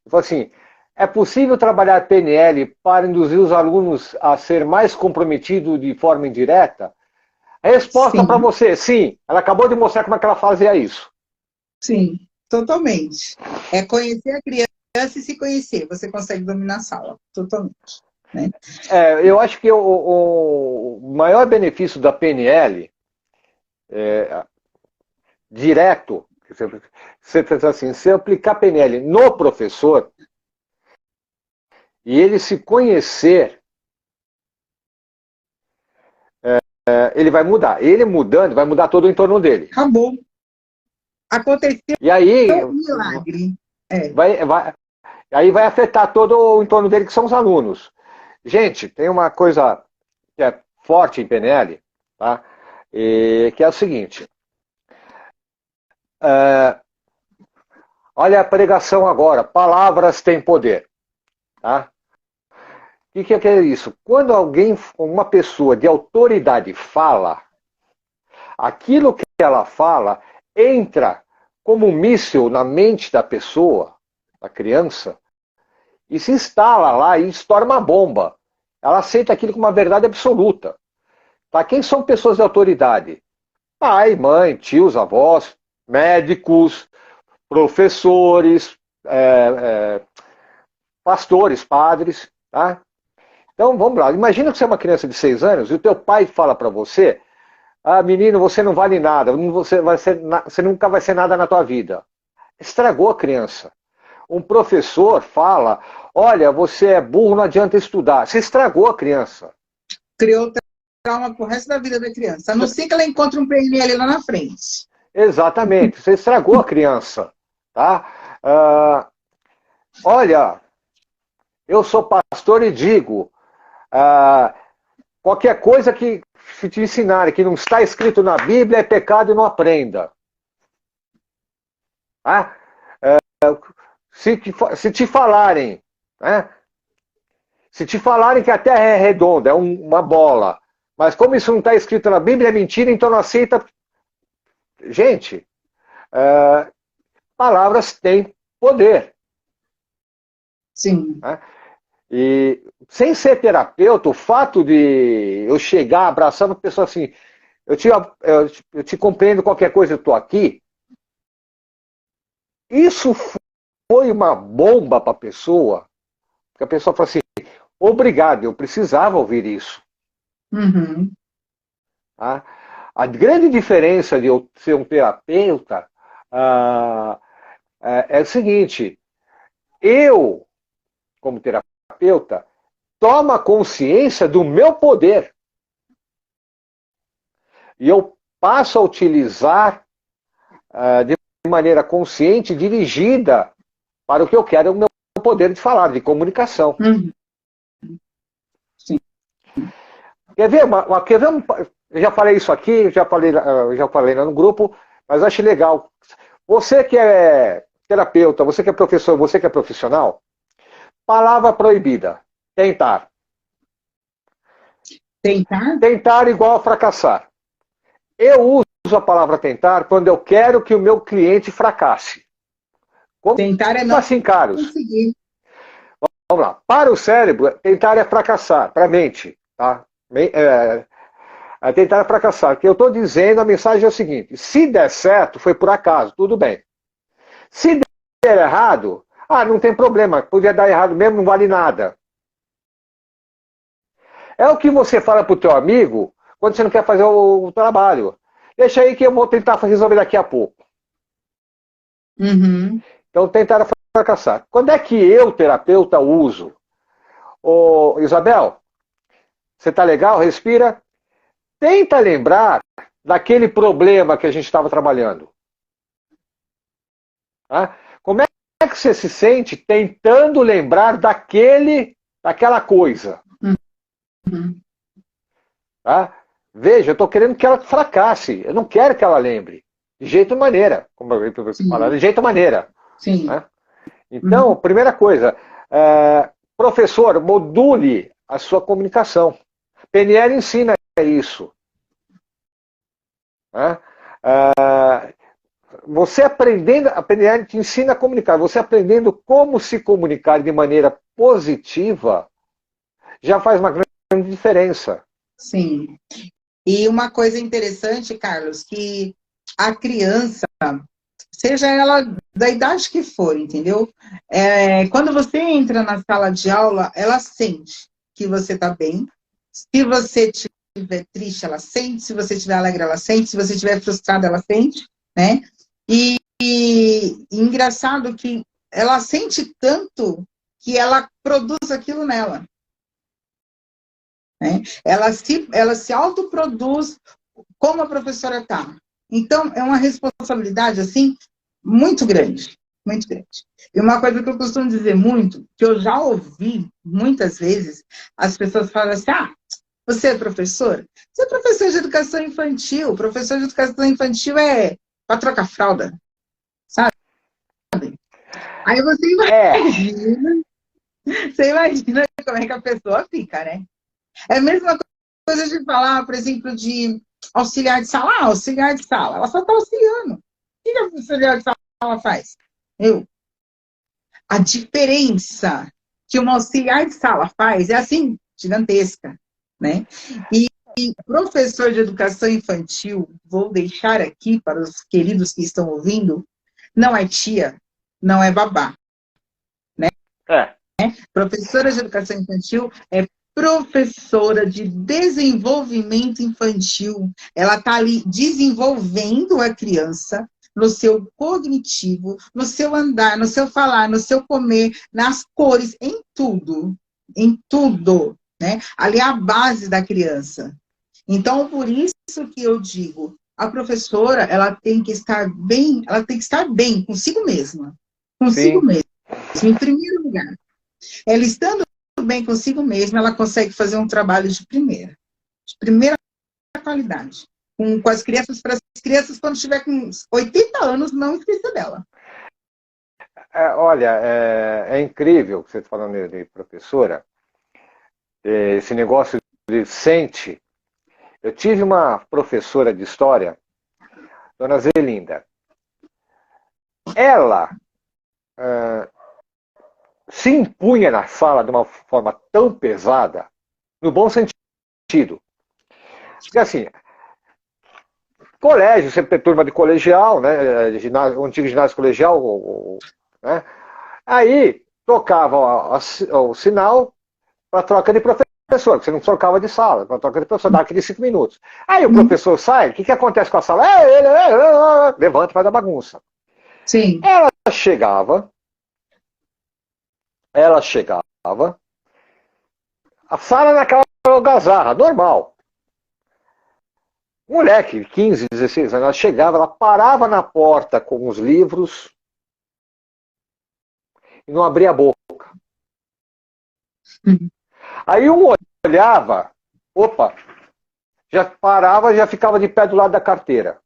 falou assim, é possível trabalhar PNL para induzir os alunos a ser mais comprometidos de forma indireta? A resposta para você, sim. Ela acabou de mostrar como é que ela fazia isso. Sim, totalmente. É conhecer a criança e se conhecer. Você consegue dominar a sala, totalmente. Né? Eu acho que o maior benefício da PNL, direto, você pensa assim, se aplicar PNL no professor, e ele se conhecer, ele vai mudar. Ele mudando, vai mudar todo o entorno dele. Acabou. Aconteceu e aí, um milagre. Aí vai afetar todo o entorno dele, que são os alunos. Gente, tem uma coisa que é forte em PNL, tá? Que é o seguinte. Olha a pregação agora. Palavras têm poder. Tá? O que é isso? Quando uma pessoa de autoridade fala, aquilo que ela fala entra como um míssil na mente da pessoa, da criança, e se instala lá e estoura uma bomba. ela aceita aquilo como uma verdade absoluta. Tá? Quem são pessoas de autoridade? Pai, mãe, tios, avós, médicos, professores, pastores, padres. Tá? Então, vamos lá. Imagina que você é uma criança de 6 anos e o teu pai fala para você: ah, menino, você não vale nada, você nunca vai ser nada na tua vida. Estragou a criança. Um professor fala: olha, você é burro, não adianta estudar. Você estragou a criança. Criou trauma pro resto da vida da criança. A não ser que ela encontre um PNL lá na frente. Exatamente, você estragou a criança. Tá? Olha, eu sou pastor e digo: qualquer coisa que te ensinarem que não está escrito na Bíblia é pecado e não aprenda. Tá? Se te falarem, né? Se te falarem que a Terra é redonda, é uma bola, mas como isso não está escrito na Bíblia, é mentira, então não aceita. Gente, palavras têm poder. Sim. Né? E sem ser terapeuta, o fato de eu chegar abraçando a pessoa assim, eu te compreendo qualquer coisa, eu estou aqui, isso foi uma bomba para a pessoa, porque a pessoa fala assim: obrigado, eu precisava ouvir isso. Uhum. Tá? A grande diferença de eu ser um terapeuta é o seguinte: eu, como terapeuta, tomo a consciência do meu poder e eu passo a utilizar de maneira consciente, dirigida para o que eu quero, é o meu poder de falar, de comunicação. Uhum. Sim. Quer ver? Eu já falei isso aqui, já falei lá no grupo, mas acho legal. Você que é terapeuta, você que é professor, você que é profissional, palavra proibida: tentar. Tentar? Tentar igual a fracassar. Eu uso a palavra tentar quando eu quero que o meu cliente fracasse. Como Tentar é não assim, Carlos? conseguir. Vamos lá. Para o cérebro, tentar é fracassar. Para a mente, tá? Tentar é fracassar. O que eu estou dizendo, a mensagem é o seguinte: se der certo, foi por acaso, tudo bem. Se der errado, não tem problema, podia dar errado mesmo, não vale nada. É o que você fala para o teu amigo quando você não quer fazer o trabalho. Deixa aí que eu vou tentar resolver daqui a pouco. Uhum. Então, tentar fracassar. Quando é que eu, terapeuta, uso? Isabel, você está legal? Respira. Tenta lembrar daquele problema que a gente estava trabalhando. Tá? Como é que você se sente tentando lembrar daquela coisa? Uhum. Tá? Veja, eu estou querendo que ela fracasse. Eu não quero que ela lembre. De jeito e maneira. Como eu falar, de jeito e maneira. Sim. Tá? Então, primeira coisa, professor, module a sua comunicação. PNL ensina isso. Tá? Você aprendendo, a PNL te ensina a comunicar. Você aprendendo como se comunicar de maneira positiva, já faz uma grande diferença. Sim. E uma coisa interessante, Carlos, que a criança, seja ela da idade que for, entendeu? Quando você entra na sala de aula, ela sente que você está bem. Se você estiver triste, ela sente. Se você estiver alegre, ela sente. Se você estiver frustrado, ela sente, né? E engraçado que ela sente tanto que ela produz aquilo nela. Né? Ela se autoproduz como a professora está. Então, é uma responsabilidade, assim, muito grande. Muito grande. E uma coisa que eu costumo dizer muito, que eu já ouvi muitas vezes, as pessoas falam assim: você é professor? Você é professor de educação infantil. Professor de educação infantil é para trocar fralda, sabe? Aí você imagina como é que a pessoa fica, né? É a mesma coisa de falar, por exemplo, de auxiliar de sala. Auxiliar de sala, ela só está auxiliando. O que a auxiliar de sala faz? A diferença que uma auxiliar de sala faz é assim, gigantesca, né? E professor de educação infantil, vou deixar aqui para os queridos que estão ouvindo, não é tia, não é babá. É. Professora de educação infantil é professora de desenvolvimento infantil. Ela está ali desenvolvendo a criança no seu cognitivo, no seu andar, no seu falar, no seu comer, nas cores, em tudo, né? Ali é a base da criança. Então, por isso que eu digo, a professora, ela tem que estar bem consigo mesma. Consigo Sim. mesma, em primeiro lugar. Ela estando bem consigo mesma, ela consegue fazer um trabalho de primeira qualidade. Com as crianças, para as crianças, quando estiver com 80 anos, não esqueça dela. Olha, é incrível que você está falando de professora, esse negócio de sente. Eu tive uma professora de história, dona Zelinda. Ela se impunha na sala de uma forma tão pesada, no bom sentido. Porque assim, colégio, sempre tem turma de colegial, né? Ginásio, o antigo ginásio colegial, né? Aí tocava o sinal para troca de professor, que você não trocava de sala, para troca de professor, dá aqueles 5 minutos. Aí o professor sai, o que acontece com a sala? Levanta e faz a bagunça. Sim. Ela chegava, a sala naquela algazarra, normal. Moleque, 15, 16 anos, ela chegava, ela parava na porta com os livros e não abria a boca. Aí um olhava, opa, já parava, já ficava de pé do lado da carteira.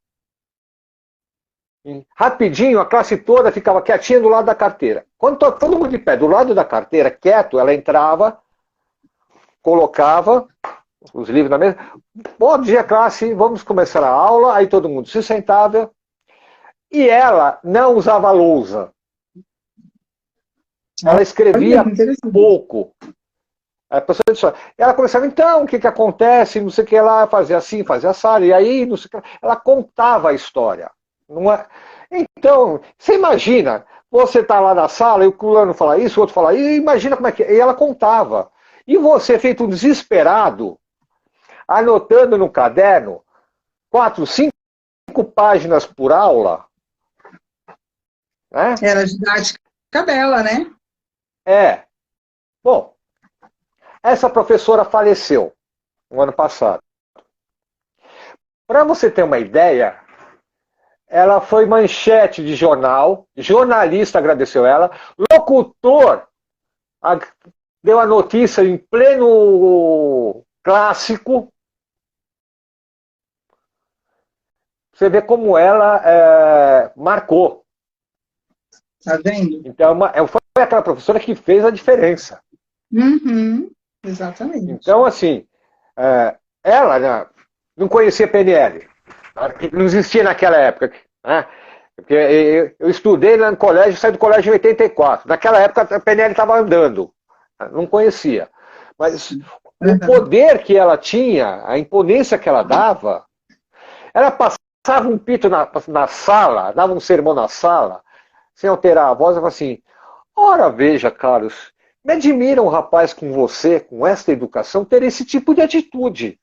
Rapidinho, a classe toda ficava quietinha do lado da carteira. Quando todo mundo de pé do lado da carteira, quieto, ela entrava, colocava os livros na mesa. Bom dia, classe, vamos começar a aula. Aí todo mundo se sentava. E ela não usava lousa. Ela escrevia pouco. A pessoa disse, ela começava, então, o que acontece, não sei o que lá, fazia assim, fazia assado, e aí, não sei o que. Ela contava a história. Não é? Então, você imagina, você está lá na sala e o fulano fala isso, o outro fala isso, imagina como é que é. E ela contava. E você, feito um desesperado, anotando no caderno 4, 5 páginas por aula. Né? Era a didática dela, né? Bom, essa professora faleceu no ano passado. Para você ter uma ideia, ela foi manchete de jornal, jornalista agradeceu ela, locutor deu a notícia em pleno clássico. Você vê como ela marcou. Tá vendo? Então, foi aquela professora que fez a diferença. Uhum, exatamente. Então, assim, ela, né, não conhecia PNL. Não existia naquela época. Né? Porque eu estudei lá no colégio, saí do colégio em 84. Naquela época a PNL estava andando. Não conhecia. Mas o poder que ela tinha, a imponência que ela dava, ela passava um pito na sala, dava um sermão na sala, sem alterar a voz, ela falava assim, ora veja, Carlos, me admira um rapaz com você, com esta educação, ter esse tipo de atitude.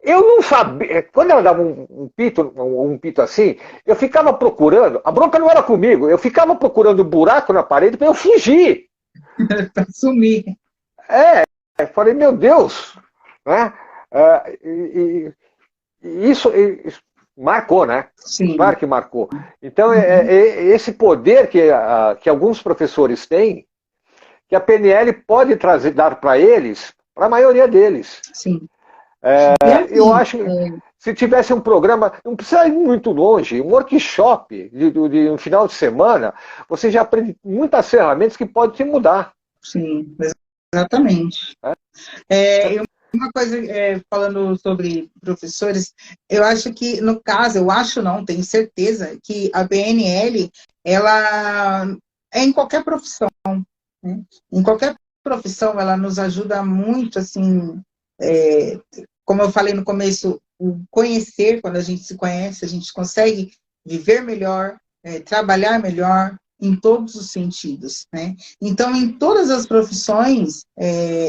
Eu não sabia, quando ela dava um pito assim, eu ficava procurando, a bronca não era comigo, eu ficava procurando um buraco na parede para eu fugir. Para sumir. Eu falei, meu Deus, né? Isso marcou, né? Sim. Claro que marcou. Então, esse poder que alguns professores têm, que a PNL pode dar para eles, para a maioria deles. Sim. Eu acho que se tivesse um programa, não precisa ir muito longe, um workshop de um final de semana, você já aprende muitas ferramentas que podem te mudar. Sim, exatamente. Uma coisa, falando sobre professores, eu acho que, no caso, tenho certeza, que a PNL, ela é em qualquer profissão, né? Em qualquer profissão, ela nos ajuda muito, assim, como eu falei no começo, o conhecer, quando a gente se conhece, a gente consegue viver melhor, trabalhar melhor, em todos os sentidos, né? Então, em todas as profissões,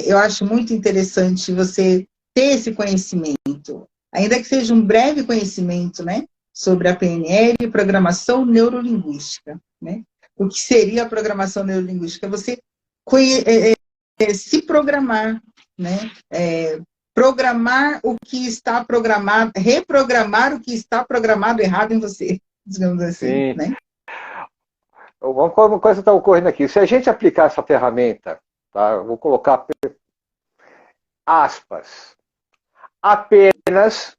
eu acho muito interessante você ter esse conhecimento, ainda que seja um breve conhecimento, né? Sobre a PNL e programação neurolinguística, né? O que seria a programação neurolinguística? Você se programar, né? Programar o que está programado, reprogramar o que está programado errado em você, digamos assim, Sim. né? Uma coisa está ocorrendo aqui. Se a gente aplicar essa ferramenta, tá? Eu vou colocar aspas, apenas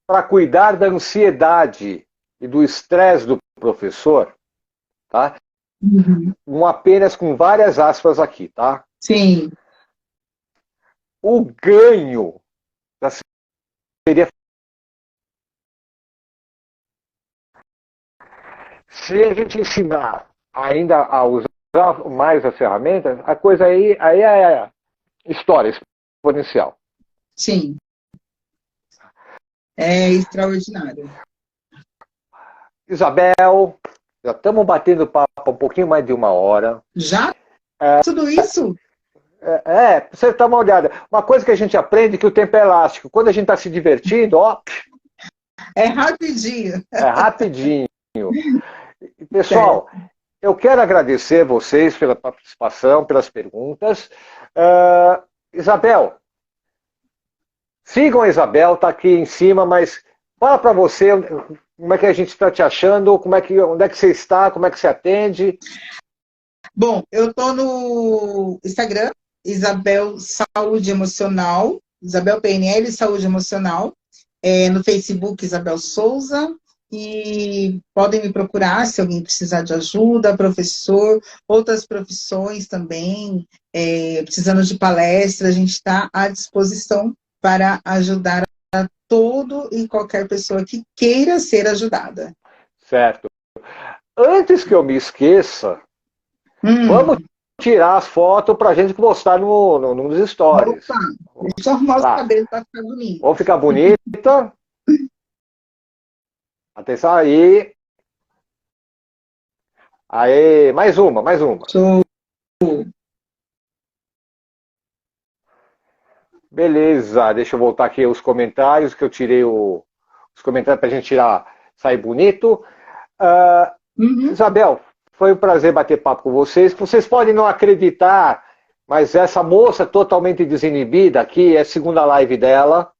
para cuidar da ansiedade e do estresse do professor, tá? Um apenas com várias aspas aqui, tá? Sim. O ganho seria, se a gente ensinar ainda a usar mais as ferramentas, a coisa aí é história exponencial. Sim. É extraordinário. Isabel, já estamos batendo papo um pouquinho mais de 1 hora. Já? Tudo isso? Você dá uma olhada. Uma coisa que a gente aprende é que o tempo é elástico. Quando a gente está se divertindo, ó. É rapidinho. É rapidinho. Pessoal, eu quero agradecer vocês pela participação, pelas perguntas. Isabel, sigam a Isabel, está aqui em cima, mas fala para você como é que a gente está te achando, onde é que você está, como é que você atende. Bom, eu estou no Instagram, Isabel Saúde Emocional, Isabel PNL Saúde Emocional, no Facebook Isabel Souza, e podem me procurar se alguém precisar de ajuda, professor, outras profissões também, precisando de palestra, a gente está à disposição para ajudar a todo e qualquer pessoa que queira ser ajudada. Certo. Antes que eu me esqueça, vamos tirar as fotos para a gente postar nos stories. Opa, deixa eu arrumar os cabelos para ficar bonito. Vamos ficar bonita. Atenção aí. Aê, mais uma. Show. Beleza, deixa eu voltar aqui os comentários, que eu tirei os comentários para a gente sair bonito. Isabel, foi um prazer bater papo com vocês. Vocês podem não acreditar, mas essa moça totalmente desinibida aqui é a segunda live dela,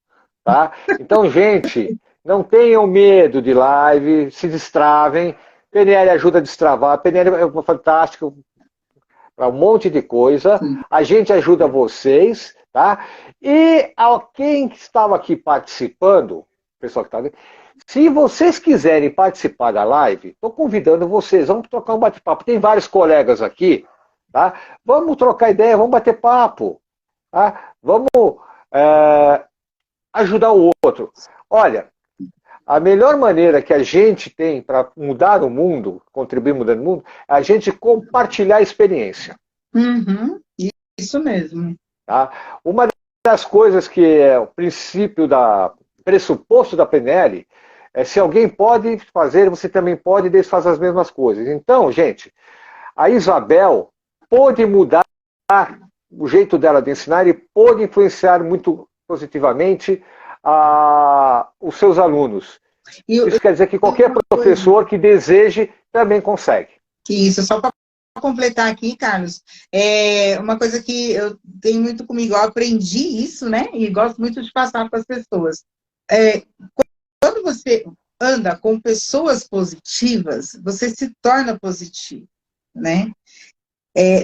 tá? Então, gente, não tenham medo de live, se destravem. PNL ajuda a destravar, PNL é fantástico para um monte de coisa. A gente ajuda vocês, tá? E quem estava aqui participando, pessoal que está ali, se vocês quiserem participar da live, estou convidando vocês, vamos trocar um bate-papo. Tem vários colegas aqui, tá? Vamos trocar ideia, vamos bater papo, tá? Vamos ajudar o outro. Olha, a melhor maneira que a gente tem para mudar o mundo, contribuir mudando o mundo, é a gente compartilhar a experiência. Isso mesmo. Tá? Uma das coisas que é o pressuposto da PNL é se alguém pode fazer, você também pode, desde fazer as mesmas coisas. Então, gente, a Isabel pôde mudar o jeito dela de ensinar e pôde influenciar muito positivamente os seus alunos. Isso quer dizer que qualquer professor que deseje também consegue. Isso, só para completar aqui, Carlos, uma coisa que eu tenho muito comigo, eu aprendi isso, né? E gosto muito de passar para as pessoas. Quando você anda com pessoas positivas, você se torna positivo, né?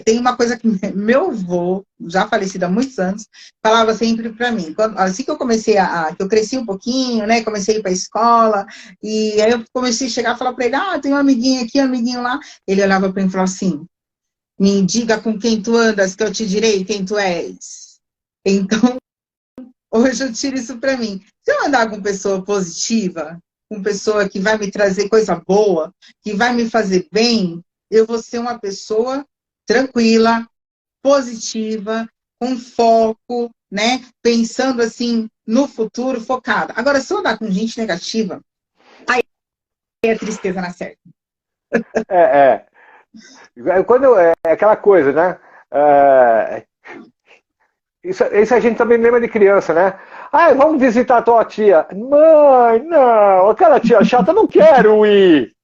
Tem uma coisa que meu avô, já falecido há muitos anos, falava sempre para mim. Assim que eu comecei que eu cresci um pouquinho, né? Comecei a ir para a escola, e aí eu comecei a chegar e falar para ele, tem um amiguinho aqui, um amiguinho lá. Ele olhava para mim e falava assim, me diga com quem tu andas, que eu te direi quem tu és. Então, hoje eu tiro isso para mim. Se eu andar com pessoa positiva, com pessoa que vai me trazer coisa boa, que vai me fazer bem, eu vou ser uma pessoa tranquila, positiva, com foco, né? Pensando assim no futuro, focada. Agora, se eu andar com gente negativa, aí é tristeza na certa. É, quando é aquela coisa, né? Isso a gente também lembra de criança, né? Ah, vamos visitar a tua tia. Mãe, não, aquela tia chata, não quero ir.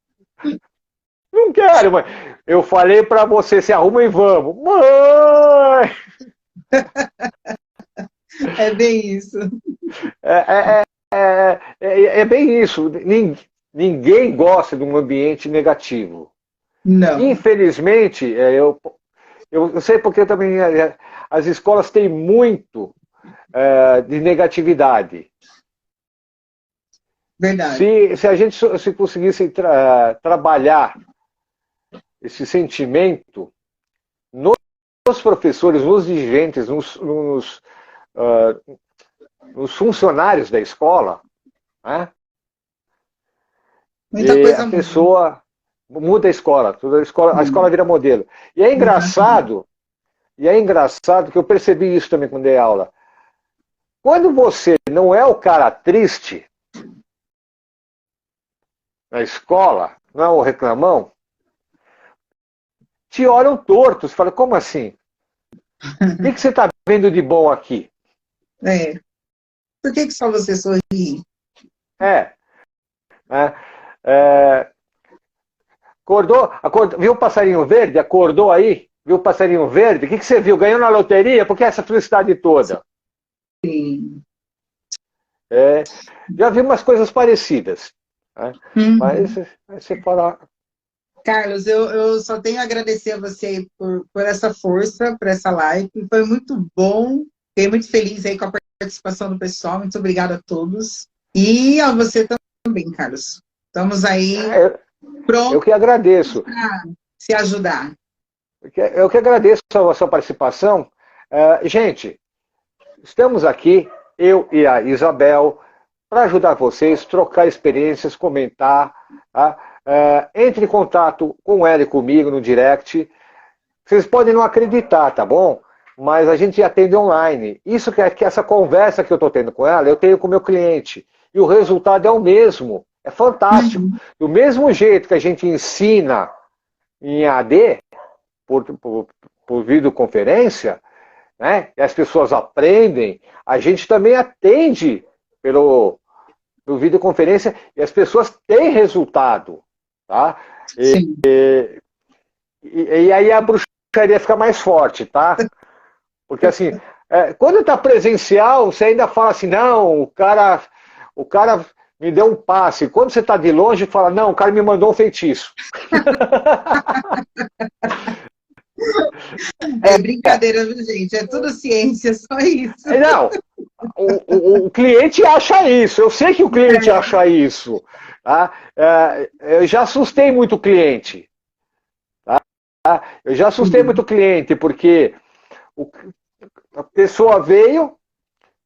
Não quero, mãe. Eu falei pra você, se arruma e vamos. Mãe! É bem isso. É, é bem isso. Ninguém gosta de um ambiente negativo. Não, Infelizmente, eu sei porque também as escolas têm muito de negatividade. verdade. Se a gente se conseguisse trabalhar esse sentimento nos professores, nos dirigentes, nos funcionários da escola, né? Muita E a coisa muda. pessoa muda a escola vira modelo. Exatamente. E é engraçado que eu percebi isso também quando dei aula. Quando você não é o cara triste na escola, não é o reclamão, te olham torto. Você fala, como assim? O que você está vendo de bom aqui? É. Por que só você sorri? É, né? É, viu o passarinho verde? Acordou aí? Viu o passarinho verde? O que você viu? Ganhou na loteria? Por que essa felicidade toda? Sim. É, já vi umas coisas parecidas. Né? Mas Uhum. você fala. Carlos, eu só tenho a agradecer a você por essa força, por essa live. Foi muito bom. Fiquei muito feliz aí com a participação do pessoal. Muito obrigada a todos. E a você também, Carlos. Estamos aí É, eu prontos que agradeço. para se ajudar. Eu que agradeço a sua participação. Gente, estamos aqui, eu e a Isabel, para ajudar vocês, trocar experiências, comentar. Tá? Entre em contato com ela e comigo no direct. Vocês podem não acreditar, tá bom? Mas a gente atende online. Isso que essa conversa que eu estou tendo com ela, eu tenho com o meu cliente. E o resultado é o mesmo. É fantástico. Uhum. Do mesmo jeito que a gente ensina em AD, por videoconferência, né? E as pessoas aprendem, a gente também atende pelo videoconferência e as pessoas têm resultado. Tá? Sim. E aí a bruxaria fica mais forte, tá? Porque assim, quando está presencial, você ainda fala assim, não, o cara me deu um passe. Quando você está de longe, fala, não, o cara me mandou um feitiço. É brincadeira, viu, gente? É tudo ciência, só isso. Não, o cliente acha isso, eu sei que o cliente É. acha isso. Tá? Eu já assustei muito o cliente. Tá? Eu já assustei muito o cliente, porque a pessoa veio,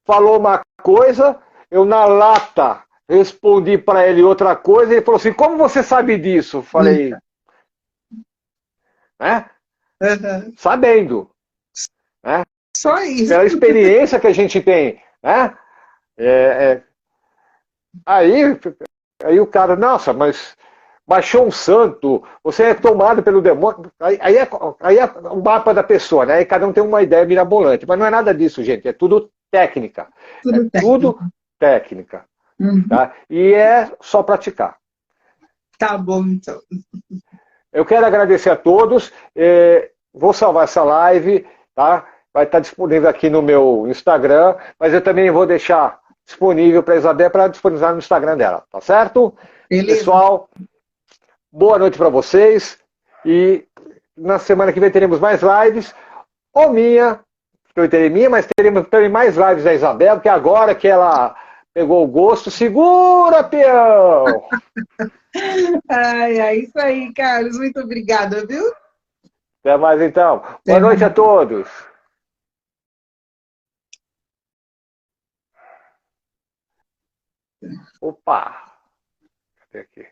falou uma coisa, eu na lata respondi para ele outra coisa, e ele falou assim, como você sabe disso? Falei, né? Uhum. Sabendo, né? Só isso. Pela experiência que a gente tem, né? É, é, aí, aí o cara, nossa, mas baixou um santo, você é tomado pelo demônio. Aí é o mapa da pessoa, né? Aí cada um tem uma ideia mirabolante. Mas não é nada disso, gente. É tudo técnica. É Tudo tudo técnico. técnica. Uhum. Tá? E é só praticar. Tá bom, então. Eu quero agradecer a todos. Vou salvar essa live, tá? Vai estar disponível aqui no meu Instagram, mas eu também vou deixar disponível para a Isabel para disponibilizar no Instagram dela, tá certo? Beleza? Pessoal, boa noite para vocês e na semana que vem teremos mais lives, ou minha, que eu terei minha, mas teremos também mais lives da Isabel, que agora que ela pegou o gosto, segura, peão! Ai, é isso aí, Carlos. Muito obrigada, viu? Até mais então. Boa Até noite a mais. todos. Opa! Cadê aqui?